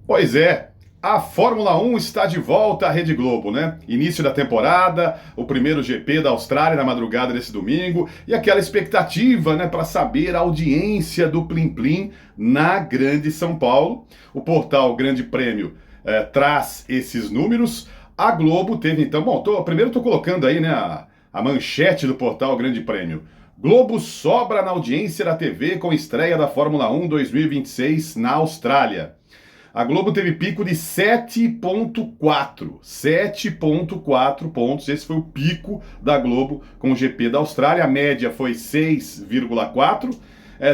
Pois é, a Fórmula 1 está de volta à Rede Globo, né? Início da temporada, o primeiro GP da Austrália na madrugada desse domingo e aquela expectativa, né, para saber a audiência do Plim Plim na Grande São Paulo. O portal Grande Prêmio traz esses números. A Globo teve então, bom, primeiro estou colocando aí, né, a manchete do portal Grande Prêmio. Globo sobra na audiência da TV com estreia da Fórmula 1 2026 na Austrália. A Globo teve pico de 7,4 pontos. Esse foi o pico da Globo com o GP da Austrália. A média foi 6,4.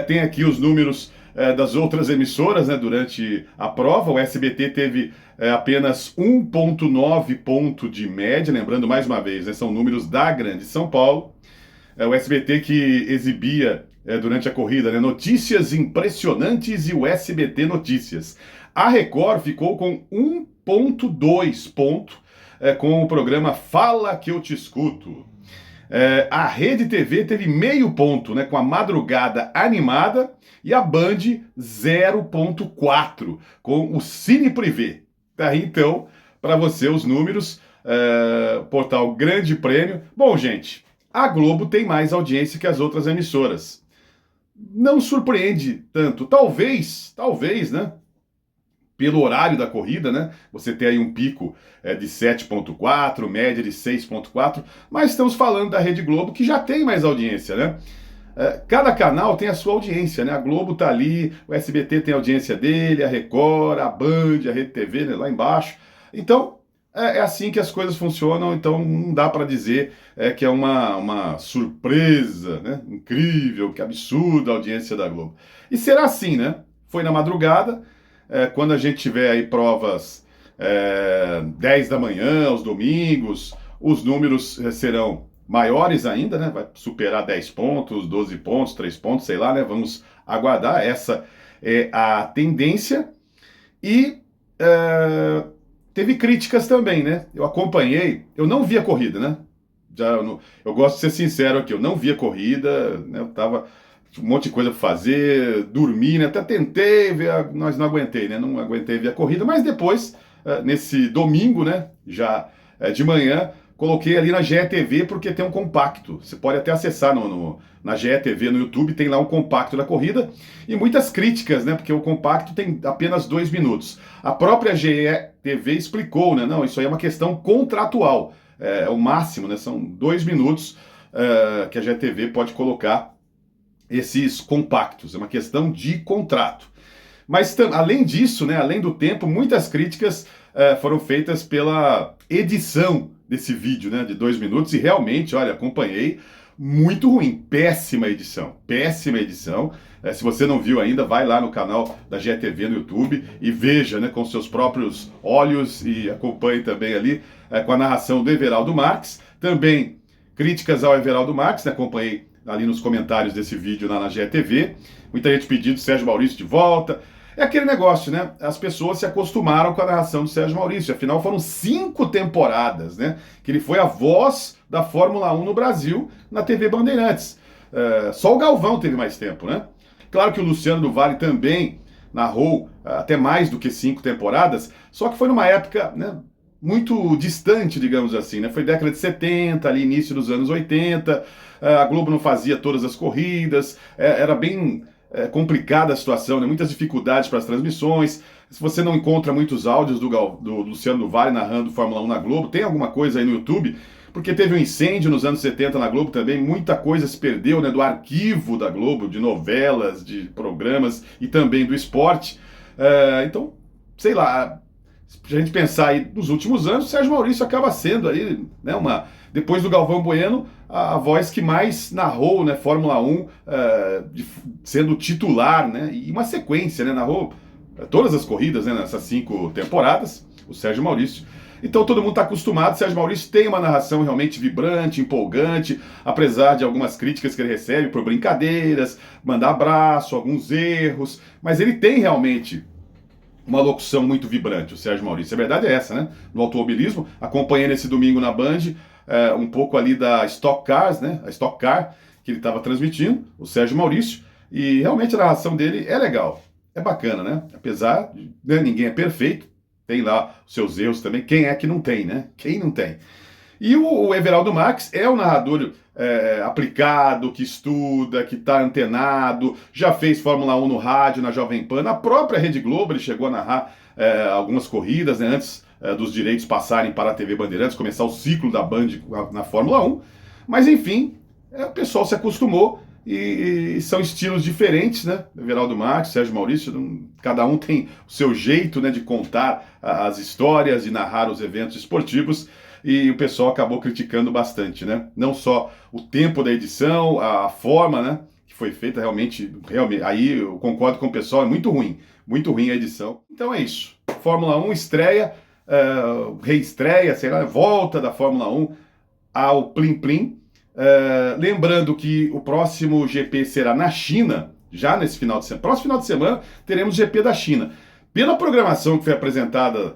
Tem aqui os números das outras emissoras, né, durante a prova. O SBT teve apenas 1,9 ponto de média. Lembrando mais uma vez, né, são números da Grande São Paulo. O SBT que exibia durante a corrida, né, notícias impressionantes e o SBT Notícias. A Record ficou com 1,2 ponto com o programa Fala Que Eu Te Escuto. A Rede TV teve meio ponto, né, com a Madrugada Animada, e a Band 0,4 com o Cine Privé. Daí então, para você os números, portal Grande Prêmio. Bom, gente, a Globo tem mais audiência que as outras emissoras. Não surpreende tanto. Talvez, né? Pelo horário da corrida, né? Você tem aí um pico de 7,4, média de 6,4, mas estamos falando da Rede Globo, que já tem mais audiência, né? Cada canal tem a sua audiência, né? A Globo tá ali, o SBT tem a audiência dele, a Record, a Band, a Rede TV, né, lá embaixo. Então, é assim que as coisas funcionam, então não dá para dizer que é uma surpresa, né? Incrível, que absurda a audiência da Globo. E será assim, né? Foi na madrugada. Quando a gente tiver aí provas 10 da manhã, aos domingos, os números serão maiores ainda, né? Vai superar 10 pontos, 12 pontos, 3 pontos, sei lá, né? Vamos aguardar. Essa é a tendência. E teve críticas também, né? Eu acompanhei, eu não vi a corrida, né? Eu gosto de ser sincero aqui, eu não vi a corrida, né? Eu tava um monte de coisa para fazer, dormir, né? Até tentei ver, mas não aguentei, né? Não aguentei ver a corrida, mas depois, nesse domingo, né? Já de manhã, coloquei ali na GETV porque tem um compacto. Você pode até acessar na GETV no YouTube, tem lá um compacto da corrida e muitas críticas, né? Porque o compacto tem apenas 2 minutos. A própria GETV explicou, né? Não, isso aí é uma questão contratual. É o máximo, né? São 2 minutos que a GETV pode colocar esses compactos, é uma questão de contrato. Mas além disso, né, além do tempo, muitas críticas foram feitas pela edição desse vídeo, né, de 2 minutos, e realmente, olha, acompanhei, muito ruim, péssima edição, péssima edição. Se você não viu ainda, vai lá no canal da GETV no YouTube e veja, né, com seus próprios olhos e acompanhe também ali com a narração do Everaldo Marques. Também críticas ao Everaldo Marques, né, acompanhei ali nos comentários desse vídeo na GETV, muita gente pedindo Sérgio Maurício de volta. É aquele negócio, né? As pessoas se acostumaram com a narração do Sérgio Maurício, afinal foram 5 temporadas, né? Que ele foi a voz da Fórmula 1 no Brasil, na TV Bandeirantes. Só o Galvão teve mais tempo, né? Claro que o Luciano do Vale também narrou até mais do que 5 temporadas, só que foi numa época, né, muito distante, digamos assim, né? Foi década de 70, ali início dos anos 80, a Globo não fazia todas as corridas, era bem complicada a situação, né? Muitas dificuldades para as transmissões. Se você não encontra muitos áudios do Luciano do Vale narrando Fórmula 1 na Globo, tem alguma coisa aí no YouTube, porque teve um incêndio nos anos 70 na Globo também, muita coisa se perdeu, né, do arquivo da Globo, de novelas, de programas e também do esporte. Então, sei lá, se a gente pensar aí nos últimos anos, o Sérgio Maurício acaba sendo aí, né, depois do Galvão Bueno, a voz que mais narrou, né, Fórmula 1, sendo titular, né, e uma sequência, né, narrou todas as corridas, né, nessas 5 temporadas, o Sérgio Maurício. Então todo mundo está acostumado, o Sérgio Maurício tem uma narração realmente vibrante, empolgante, apesar de algumas críticas que ele recebe por brincadeiras, mandar abraço, alguns erros, mas ele tem realmente uma locução muito vibrante, o Sérgio Maurício. A verdade é essa, né? No automobilismo, acompanhei nesse domingo na Band, um pouco ali da Stock Cars, né? A Stock Car, que ele estava transmitindo, o Sérgio Maurício, e realmente a narração dele é legal. é bacana, né? Apesar de né, ninguém é perfeito, tem lá os seus erros também. Quem é que não tem, né? Quem não tem? E o Everaldo Marques é um narrador aplicado, que estuda, que está antenado, já fez Fórmula 1 no rádio, na Jovem Pan, na própria Rede Globo ele chegou a narrar algumas corridas, né, antes dos direitos passarem para a TV Bandeirantes, começar o ciclo da Band na Fórmula 1. Mas enfim, o pessoal se acostumou e são estilos diferentes, né? Everaldo Marques, Sérgio Maurício, cada um tem o seu jeito, né, de contar as histórias, de narrar os eventos esportivos. E o pessoal acabou criticando bastante, né? Não só o tempo da edição, a forma, né, que foi feita realmente, aí eu concordo com o pessoal, é muito ruim a edição. Então é isso. Fórmula 1 estreia, reestreia, sei lá, volta da Fórmula 1 ao Plim Plim. Lembrando que o próximo GP será na China, já nesse final de semana. Próximo final de semana teremos GP da China. Pela programação que foi apresentada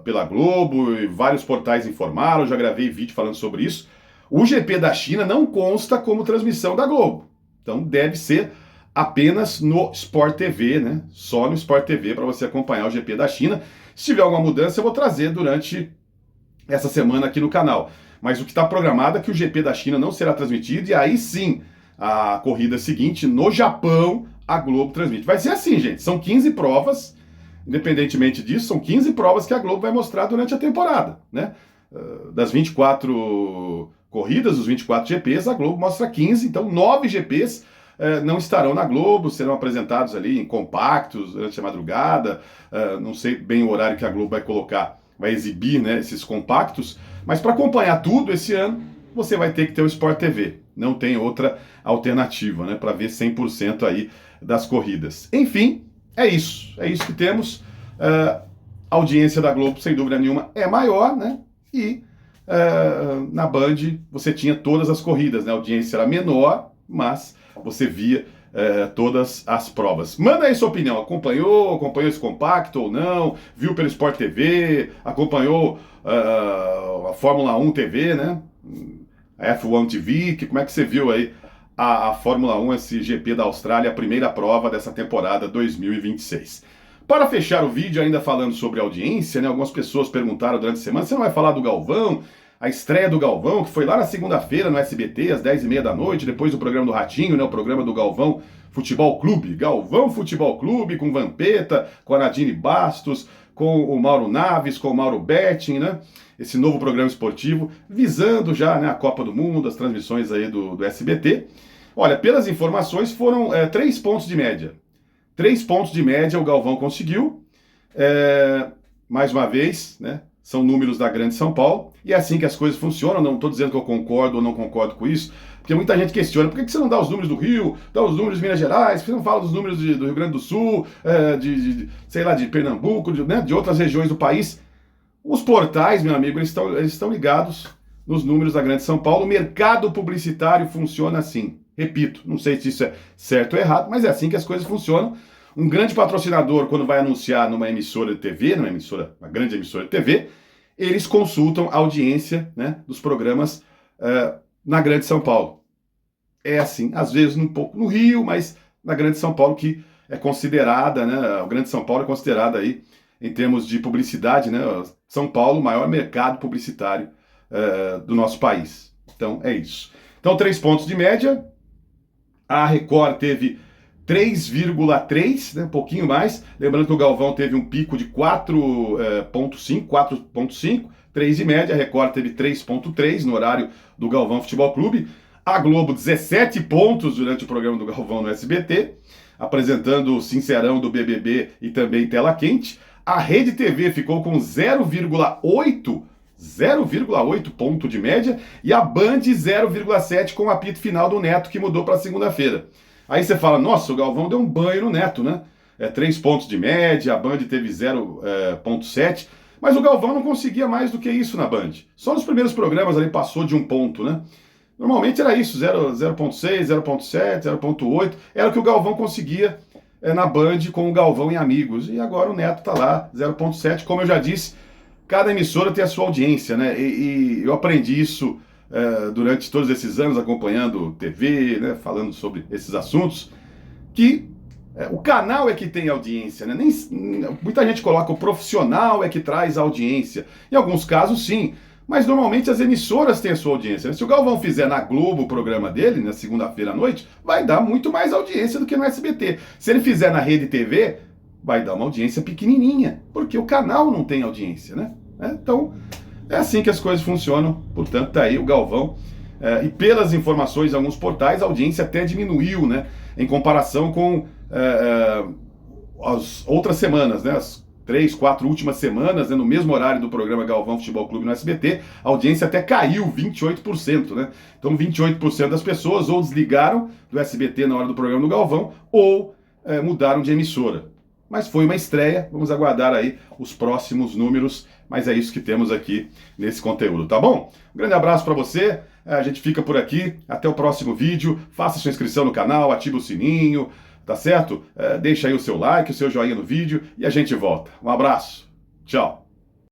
pela Globo e vários portais informaram, eu já gravei vídeo falando sobre isso. O GP da China não consta como transmissão da Globo. Então deve ser apenas no Sport TV, né? Só no Sport TV para você acompanhar o GP da China. Se tiver alguma mudança, eu vou trazer durante essa semana aqui no canal. Mas o que está programado é que o GP da China não será transmitido e aí sim, a corrida seguinte, no Japão, a Globo transmite. Vai ser assim, gente, são 15 provas. Independentemente disso, são 15 provas que a Globo vai mostrar durante a temporada, né? Das 24 corridas, os 24 GPs, a Globo mostra 15, então 9 GPs não estarão na Globo, serão apresentados ali em compactos durante a madrugada, não sei bem o horário que a Globo vai colocar, vai exibir, né, esses compactos, mas para acompanhar tudo esse ano, você vai ter que ter o Sport TV, não tem outra alternativa, né, para ver 100% aí das corridas. Enfim, é isso que temos. A audiência da Globo, sem dúvida nenhuma, é maior, né? E na Band você tinha todas as corridas, né? A audiência era menor, mas você via todas as provas. Manda aí sua opinião. Acompanhou esse compacto ou não? Viu pelo Sport TV? Acompanhou a Fórmula 1 TV, né? A F1 TV? Como é que você viu aí a Fórmula 1, esse GP da Austrália, a primeira prova dessa temporada 2026. Para fechar o vídeo, ainda falando sobre audiência, né, algumas pessoas perguntaram durante a semana, você não vai falar do Galvão? A estreia do Galvão, que foi lá na segunda-feira no SBT, às 10h30 da noite, depois do programa do Ratinho, né, o programa do Galvão Futebol Clube. Galvão Futebol Clube, com Vampeta, com a Nadine Bastos, com o Mauro Naves, com o Mauro Betting, né? Esse novo programa esportivo, visando já, né, a Copa do Mundo, as transmissões aí do SBT. Olha, pelas informações, foram 3 pontos de média. 3 pontos de média o Galvão conseguiu. Mais uma vez, né, são números da Grande São Paulo. E é assim que as coisas funcionam. Não estou dizendo que eu concordo ou não concordo com isso, porque muita gente questiona. Por que você não dá os números do Rio, dá os números de Minas Gerais? Por que você não fala dos números do Rio Grande do Sul, sei lá, de Pernambuco, de outras regiões do país? Os portais, meu amigo, eles estão ligados nos números da Grande São Paulo. O mercado publicitário funciona assim. Repito, não sei se isso é certo ou errado, mas é assim que as coisas funcionam. Um grande patrocinador, quando vai anunciar numa emissora de TV, uma grande emissora de TV, eles consultam a audiência, né, dos programas na Grande São Paulo. É assim, às vezes um pouco no Rio, mas na Grande São Paulo, que é considerada, né, a Grande São Paulo é considerada aí, em termos de publicidade, né, São Paulo, o maior mercado publicitário do nosso país. Então, é isso. Então, 3 pontos de média. A Record teve 3,3, né, um pouquinho mais. Lembrando que o Galvão teve um pico de 4,5, 3 de média. A Record teve 3,3 no horário do Galvão Futebol Clube. A Globo, 17 pontos durante o programa do Galvão no SBT, apresentando o Sincerão do BBB e também Tela Quente. A Rede TV ficou com 0,8 ponto de média, e a Band 0,7 com o apito final do Neto, que mudou para segunda-feira. Aí você fala, nossa, o Galvão deu um banho no Neto, né? 3 pontos de média, a Band teve 0,7, mas o Galvão não conseguia mais do que isso na Band. Só nos primeiros programas ali passou de 1 ponto, né? Normalmente era isso, 0,6, 0,7, 0,8, era o que o Galvão conseguia na Band com o Galvão e Amigos. E agora o Neto tá lá, 0,7, como eu já disse, cada emissora tem a sua audiência, né? E eu aprendi isso durante todos esses anos acompanhando TV, né? Falando sobre esses assuntos, que O canal é que tem audiência, né? Muita gente coloca o profissional é que traz audiência. Em alguns casos, sim. Mas normalmente as emissoras têm a sua audiência. Se o Galvão fizer na Globo o programa dele, na segunda-feira à noite, vai dar muito mais audiência do que no SBT. Se ele fizer na Rede TV, vai dar uma audiência pequenininha, porque o canal não tem audiência, né? Então, é assim que as coisas funcionam. Portanto, tá aí o Galvão. E pelas informações de alguns portais, a audiência até diminuiu, né? Em comparação com as outras semanas, né? As 3, 4 últimas semanas, né, no mesmo horário do programa Galvão Futebol Clube no SBT, a audiência até caiu 28%, né? Então 28% das pessoas ou desligaram do SBT na hora do programa do Galvão ou mudaram de emissora. Mas foi uma estreia, vamos aguardar aí os próximos números, mas é isso que temos aqui nesse conteúdo, tá bom? Um grande abraço para você, a gente fica por aqui, até o próximo vídeo, faça sua inscrição no canal, ative o sininho, tá certo? Deixa aí o seu like, o seu joinha no vídeo e a gente volta. Um abraço, tchau!